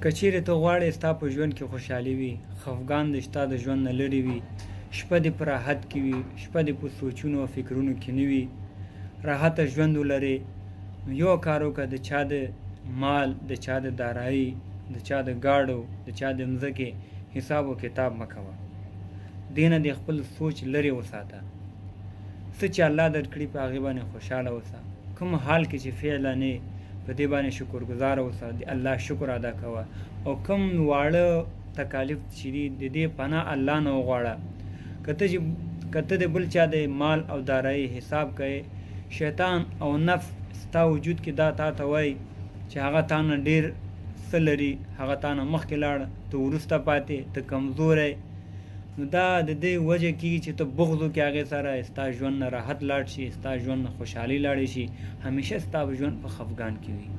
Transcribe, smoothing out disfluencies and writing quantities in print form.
که چیرې ته غواړې ستا په ژوند کې خوشحالي وي، خفګان دې ستا د ژوند نه لرې وي، شپه دې په راحت کې وي، شپه دې په سوچونو او فکرونو کې نه وي، راحته ژوند ولرې، نو یو کار وکړه، د چا د مال، د چا د دارایي، د چا د ګاډو، د چا د مځکې حساب و کتاب مه کوه. دې نه دې خپل سوچ لرې وساته. څه چې الله درکړي په هغې باندې خوشحاله اوسه. کوم حال کې چې فعلا نه په دې باندې شکرګزاره اوسه، د الله شکر ادا کوه، او کوم واړه تکالیف چې دي د دې پناه الله نه وغواړه. که ته د بل چا د مال او دارایي حساب کوې، شیطان او نفس ستا وجود کې دا تا ته وایي چې هغه تا نه ډېر څه لري، هغه تا نه مخکې لاړه، ته وروسته پاتې، ته کمزوری. نو دا د دې وجه کېږي چې ته بغض وکړې هغې سره، ستا ژوند نه راحت لاړ شي، ستا ژوند نه خوشحالي لاړې شي، همیشه ستا ژوند په خفګان کې وي.